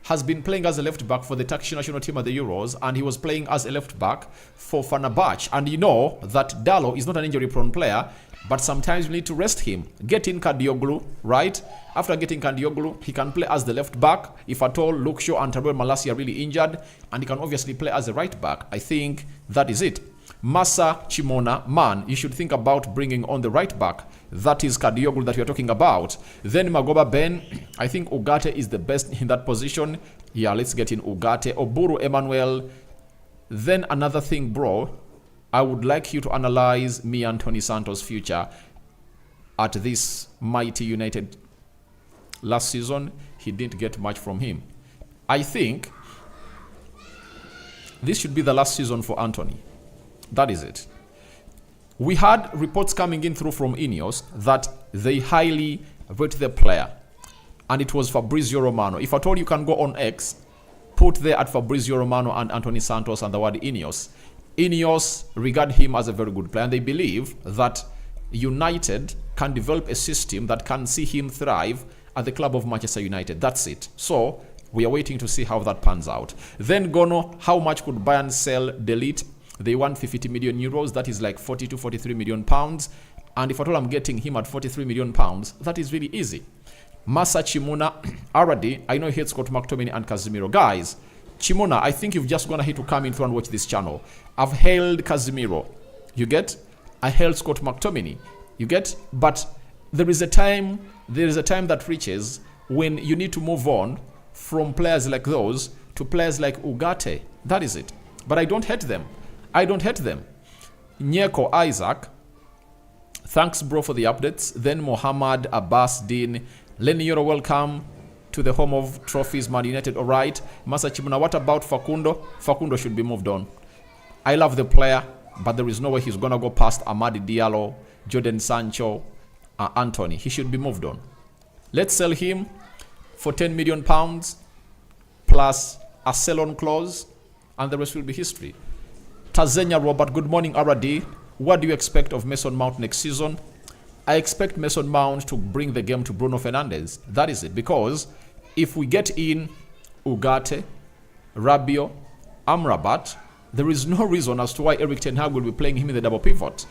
has been playing as a left back for the Turkish national team at the Euros, and he was playing as a left back for Fenerbahce. And you know that Dalo is not an injury-prone player, but sometimes you need to rest him. Get in Kadioglu, right? After getting Kadioglu, he can play as the left back. If at all, Luke Shaw and Taruel Malasi are really injured, and he can obviously play as a right back. I think that is it. Masa Chimona, man, you should think about bringing on the right back. That is Kadioglu that we are talking about. Then Magoba Ben, I think Ugarte is the best in that position. Yeah, let's get in Ugarte. Oburu Emmanuel. Then another thing, bro, I would like you to analyze me and Tony Santos' future at this mighty United. Last season, he didn't get much from him. I think this should be the last season for Anthony. That is it. We had reports coming in through from Ineos that they highly rate the player. And it was Fabrizio Romano. If at all you can go on X, put there at Fabrizio Romano and Anthony Santos and the word Ineos. Ineos regard him as a very good player. And they believe that United can develop a system that can see him thrive at the club of Manchester United. That's it. So we are waiting to see how that pans out. Then Gono, how much could Bayern sell Delete? They want 50 million euros. That is like 40 to 43 million pounds. And if at all I'm getting him at 43 million pounds, that is really easy. Masa Chimuna, already, I know he hates Scott McTominay and Casemiro. Guys, Chimuna, I think you've just gone ahead to come in through and watch this channel. I've hailed Casemiro. You get? I hailed Scott McTominay. You get? But there is a time that reaches when you need to move on from players like those to players like Ugarte. That is it. But I don't hate them. Nyeko Isaac, thanks bro for the updates. Then Mohammed Abbas Din, Lenny, you're welcome to the home of trophies, Man United. All right, Masa Chimuna, what about Facundo? Facundo should be moved on. I love the player, but there is no way he's gonna go past Amadi Diallo, Jordan Sancho, Anthony. He should be moved on. Let's sell him for 10 million pounds plus a sell-on clause, and the rest will be history. Tazenya Robert, good morning, RD. What do you expect of Mason Mount next season? I expect Mason Mount to bring the game to Bruno Fernandes. That is it. Because if we get in Ugarte, Rabiot, Amrabat, there is no reason as to why Eric Ten Hag will be playing him in the double pivot.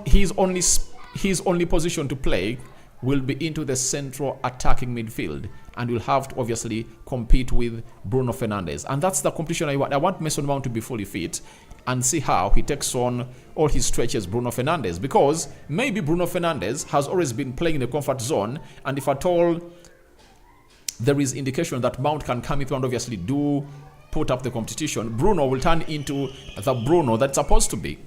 His only position to play will be into the central attacking midfield, and will have to obviously compete with Bruno Fernandes. And that's the competition I want. I want Mason Mount to be fully fit and see how he takes on or he stretches Bruno Fernandes, because maybe Bruno Fernandes has always been playing in the comfort zone, and if at all there is indication that Mount can come in and obviously put up the competition, Bruno will turn into the Bruno that's supposed to be.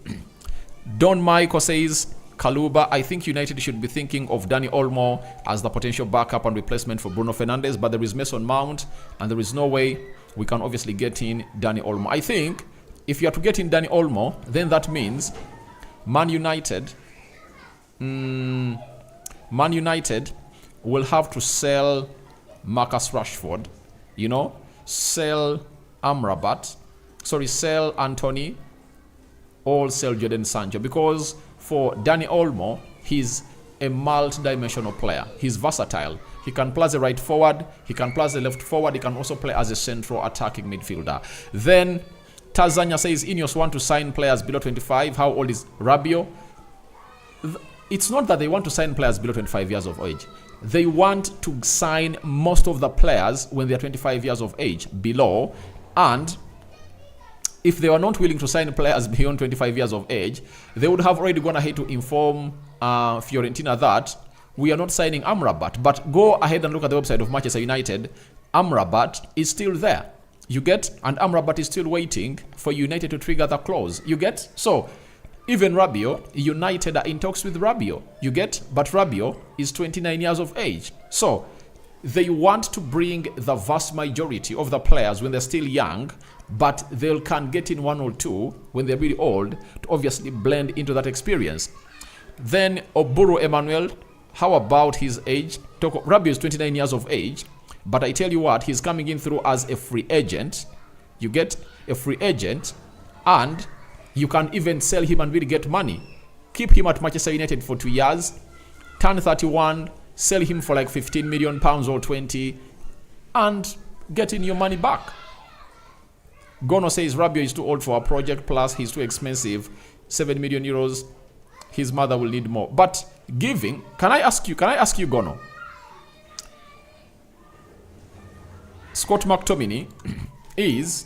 Don Michael says, Kaluba, I think United should be thinking of Dani Olmo as the potential backup and replacement for Bruno Fernandes, but there is Mason Mount, and there is no way we can obviously get in Dani Olmo. I think if you are to get in Dani Olmo, then that means Man United will have to sell Marcus Rashford, sell sell Anthony, or sell Jordan Sancho, because for Dani Olmo, he's a multi-dimensional player. He's versatile. He can play as a right forward, he can play as a left forward, he can also play as a central attacking midfielder. Then Tazania says Ineos want to sign players below 25. How old is Rabiot? It's not that they want to sign players below 25 years of age. They want to sign most of the players when they're 25 years of age below, and if they were not willing to sign players beyond 25 years of age, they would have already gone ahead to inform Fiorentina that we are not signing Amrabat. But go ahead and look at the website of Manchester United. Amrabat is still there. You get? And Amrabat is still waiting for United to trigger the clause. You get? So, even Rabiot, United are in talks with Rabiot. You get? But Rabiot is 29 years of age. So, they want to bring the vast majority of the players when they're still young, but they can get in one or two when they're really old to obviously blend into that experience. Then Oburu Emmanuel, How about his age? Rabiot is 29 years of age, but I tell you what, he's coming in through as a free agent. You get a free agent, and you can even sell him and really get money. Keep him at Manchester United for 2 years, turn 31, sell him for like 15 million pounds or 20, and get in your money back. Gono says Rabiot is too old for a project, plus he's too expensive. 7 million euros. His mother will need more. But giving, can I ask you, Gono? Scott McTominay is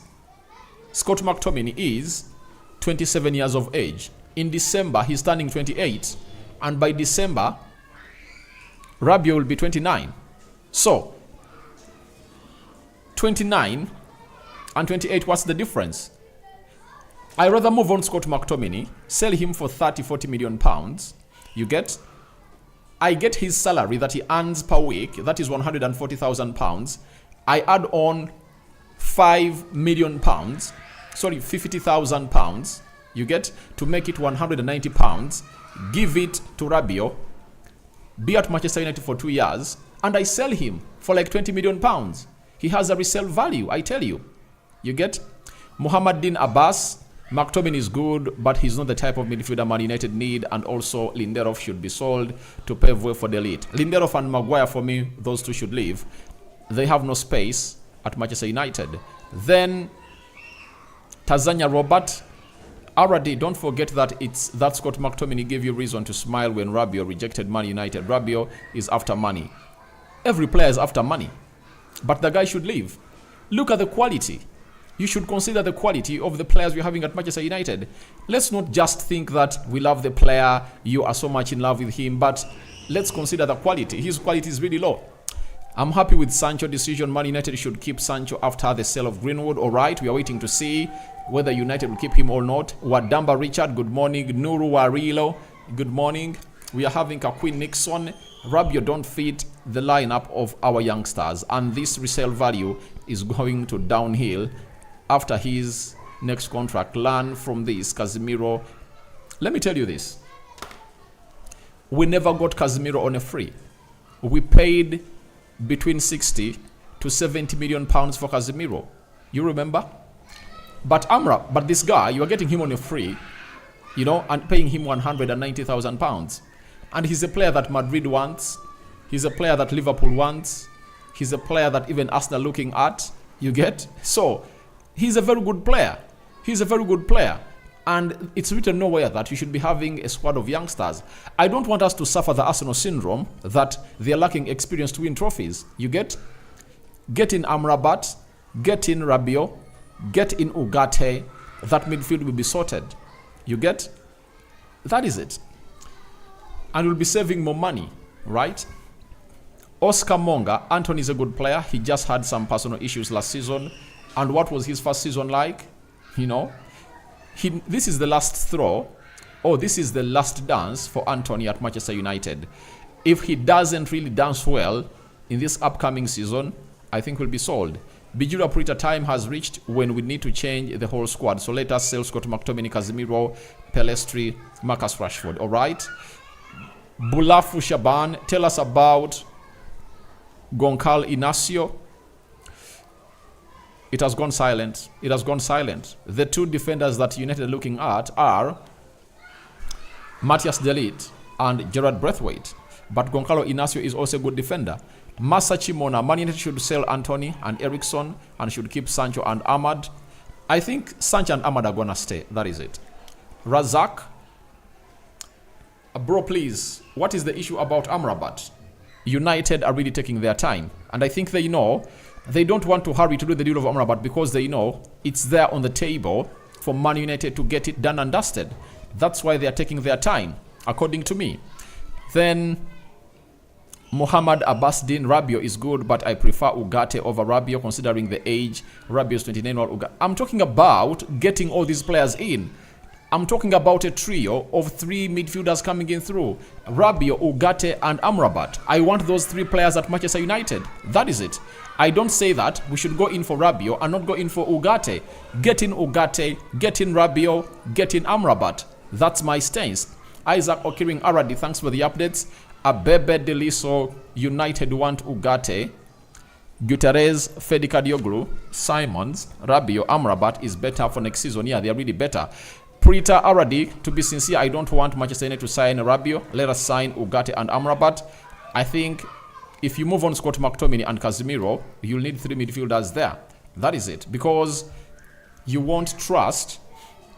27 years of age. In December, he's turning 28. And by December, Rabiot will be 29. So, 29 and 28, what's the difference? I rather move on Scott McTominay, sell him for 30-40 million pounds. You get? I get his salary that he earns per week, that is 140,000 pounds. I add on 5 million pounds, 50,000 pounds. You get? To make it 190 pounds. Give it to Rabiot, be at Manchester United for 2 years, and I sell him for like 20 million pounds. He has a resale value, I tell you. You get? Mohamed Din Abbas, McTominay is good, but he's not the type of midfielder Man United need, and also Lindelof should be sold to pave way for the elite. Lindelof and Maguire, for me, those two should leave. They have no space at Manchester United. Then Tanzania Robert, already don't forget that that Scott McTominay gave you reason to smile when Rabiot rejected Man United. Rabiot is after money. Every player is after money, but the guy should leave. Look at the quality. You should consider the quality of the players we're having at Manchester United. Let's not just think that we love the player, you are so much in love with him, but let's consider the quality. His quality is really low. I'm happy with Sancho's decision. Man United should keep Sancho after the sale of Greenwood. All right, we are waiting to see whether United will keep him or not. Wadamba Richard, good morning. Nuru Warilo, good morning. We are having a Queen Nixon. Rabiot don't fit the lineup of our youngsters, and this resale value is going to downhill after his next contract. Learn from this, Casemiro. Let me tell you this. We never got Casemiro on a free. We paid between 60 to 70 million pounds for Casemiro. You remember? But this guy, you are getting him on a free, and paying him 190,000 pounds. And he's a player that Madrid wants. He's a player that Liverpool wants. He's a player that even Arsenal looking at. You get? So, he's a very good player. And it's written nowhere that you should be having a squad of youngsters. I don't want us to suffer the Arsenal syndrome that they're lacking experience to win trophies. You get? Get in Amrabat, get in Rabiot, get in Ugarte. That midfield will be sorted. You get? That is it. And we'll be saving more money, right? Oscar Monga, Anthony is a good player. He just had some personal issues last season. And what was his first season like? This is the last throw, or this is the last dance for Anthony at Manchester United. If he doesn't really dance well in this upcoming season, I think we'll be sold. Bijura Prita, time has reached when we need to change the whole squad. So let us sell Scott McTominay, Casemiro, Pelestri, Marcus Rashford. All right? Bulafu Shaban, tell us about Goncalo Inacio. It has gone silent. The two defenders that United are looking at are Matthias De Ligt and Gerard Braithwaite. But Goncalo Inacio is also a good defender. Masa Chimona, Man United should sell Anthony and Eriksson and should keep Sancho and Ahmad. I think Sancho and Ahmad are going to stay. That is it. Razak. Bro, please, what is the issue about Amrabat? United are really taking their time. And I think they know they don't want to hurry to do the deal of Amrabat because they know it's there on the table for Man United to get it done and dusted. That's why they are taking their time, according to me. Then Mohamed Abbas Din, Rabiot is good, but I prefer Ugarte over Rabiot considering the age. Rabiot is 29. I'm talking about getting all these players in. I'm talking about a trio of 3 midfielders coming in through. Rabiot, Ugarte, and Amrabat. I want those 3 players at Manchester United. That is it. I don't say that we should go in for Rabiot and not go in for Ugarte. Get in Ugarte, get in Rabiot, get in Amrabat. That's my stance. Isaac Okiring Aradi, thanks for the updates. Abebe Deliso, United want Ugarte. Guterres, Fedikadioglu, Simons, Rabiot, Amrabat is better for next season. Yeah, they are really better. Prita Aradi, to be sincere, I don't want Manchester United to sign Rabiot. Let us sign Ugarte and Amrabat. I think if you move on Scott McTominay and Casemiro, you'll need 3 midfielders there. That is it. Because you won't trust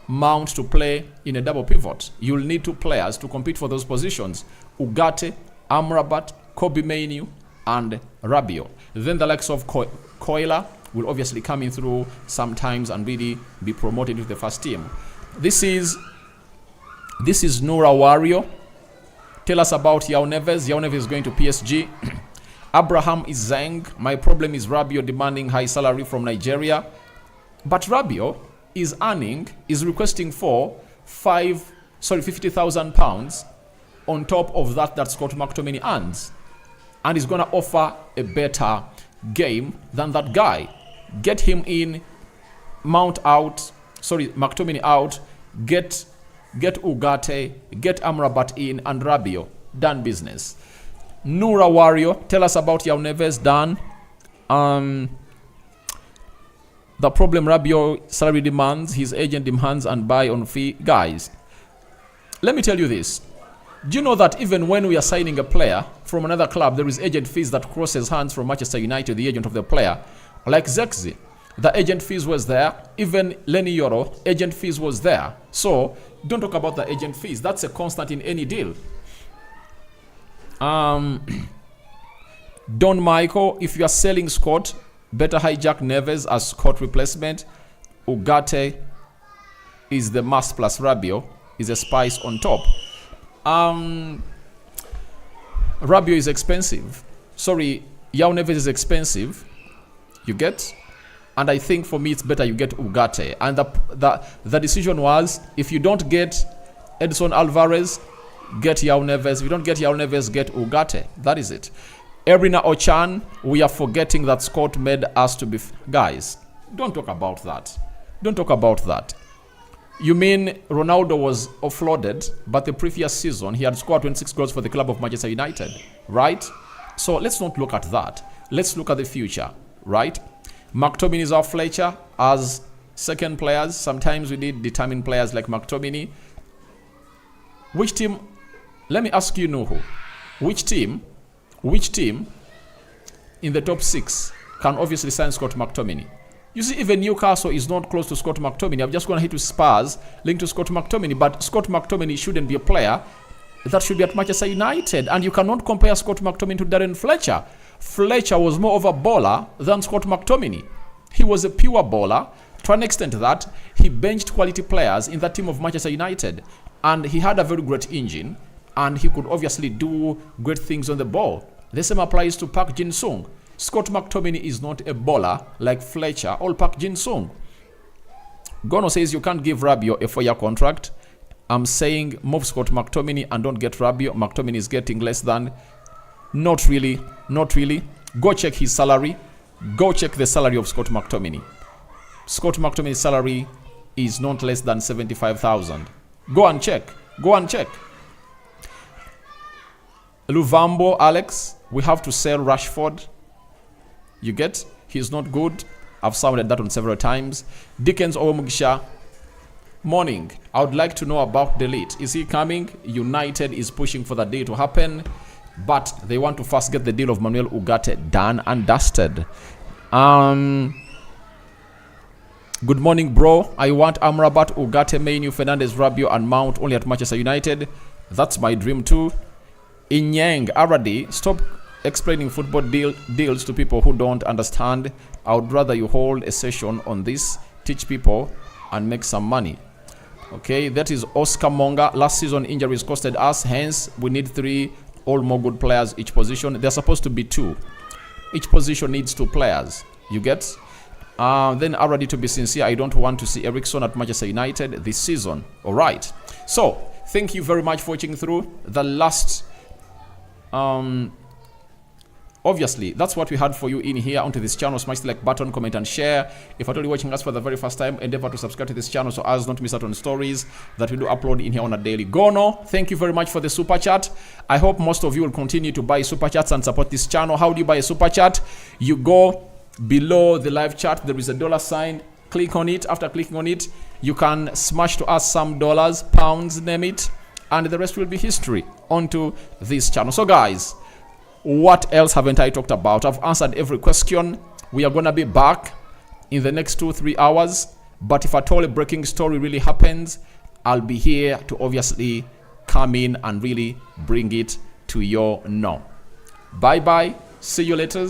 Mount to play in a double pivot. You'll need 2 players to compete for those positions. Ugarte, Amrabat, Kobe Mainoo, and Rabiot. Then the likes of Koila will obviously come in through sometimes and really be promoted to the first team. This is Nura Wario. Tell us about Yao Neves. Yao Neves is going to PSG. Abraham is Zeng. My problem is Rabiot demanding high salary from Nigeria. But Rabiot is requesting for £50,000 on top of that Scott McTominay earns. And he's going to offer a better game than that guy. Get him in, McTominay out, get Ugarte, get Amrabat in, and Rabiot. Done business. Nura Wario, tell us about Yao Neves. Done. The problem Rabiot salary demands, his agent demands and buy on fee. Guys, let me tell you this. Do you know that even when we are signing a player from another club, there is agent fees that crosses hands from Manchester United, the agent of the player? Like Zexi, the agent fees was there. Even Lenny Yoro, agent fees was there. So don't talk about the agent fees. That's a constant in any deal. Don Michael, if you are selling Scott, better hijack Neves as Scott replacement. Ugarte is the must plus Rabiot is a spice on top. Rabiot is expensive. Yao Neves is expensive. You get? And I think for me it's better you get Ugarte. And the decision was, if you don't get Edson Alvarez, get Yao Neves. If you don't get Yao Neves, get Ugarte. That is it. Erina Ochan, we are forgetting that Scott made us to be... Guys, don't talk about that. Don't talk about that. You mean Ronaldo was offloaded, but the previous season he had scored 26 goals for the club of Manchester United, right? So let's not look at that. Let's look at the future, right? McTominay is our Fletcher as second players. Sometimes we need determined players like McTominay. Which team? Let me ask you, Nuhu. Which team in the top 6 can obviously sign Scott McTominay? You see, even Newcastle is not close to Scott McTominay. I'm just going to hit to Spurs, linked to Scott McTominay. But Scott McTominay shouldn't be a player that should be at Manchester United. And you cannot compare Scott McTominay to Darren Fletcher. Fletcher was more of a bowler than Scott McTominay. He was a pure bowler. To an extent that he benched quality players in that team of Manchester United. And he had a very great engine. And he could obviously do great things on the ball. The same applies to Park Jin-sung. Scott McTominay is not a bowler like Fletcher or Park Jin-sung. Gono says you can't give Rabiot a 4-year contract. I'm saying move Scott McTominay and don't get Rabiot. McTominay is getting less than... Not really. Go check his salary. Go check the salary of Scott McTominay. Scott McTominay's salary is not less than 75,000. Go and check. Luvambo, Alex, we have to sell Rashford. You get? He's not good. I've sounded that on several times. Dickens Omugisha, morning. I would like to know about Delete. Is he coming? United is pushing for the deal to happen, but they want to first get the deal of Manuel Ugarte done and dusted. Good morning, bro. I want Amrabat, Ugarte, Mainoo, Fernandes, Rabiot, and Mount only at Manchester United. That's my dream too. Inyang Aradi, stop explaining football deals to people who don't understand. I would rather you hold a session on this, teach people, and make some money. Okay, that is Oscar Monga. Last season injuries costed us, hence we need 3 or more good players each position. They're supposed to be 2. Each position needs 2 players. You get? Then already, to be sincere, I don't want to see Eriksson at Manchester United this season. All right. So thank you very much for watching through the last Obviously, that's what we had for you in here onto this channel. Smash the like button, comment and share. If you're watching us for the very first time, endeavor to subscribe to this channel so as not to miss out on stories that we do upload in here on a daily. Gono, thank you very much for the super chat. I hope most of you will continue to buy super chats and support this channel. How do you buy a super chat? You go below the live chat, there is a dollar sign. Click on it. After clicking on it, you can smash to us some dollars, pounds, name it, and the rest will be history onto this channel. So guys, what else haven't I talked about? I've answered every question. We are going to be back in the next 2-3 hours. But if at all a breaking story really happens, I'll be here to obviously come in and really bring it to your know. Bye-bye. See you later.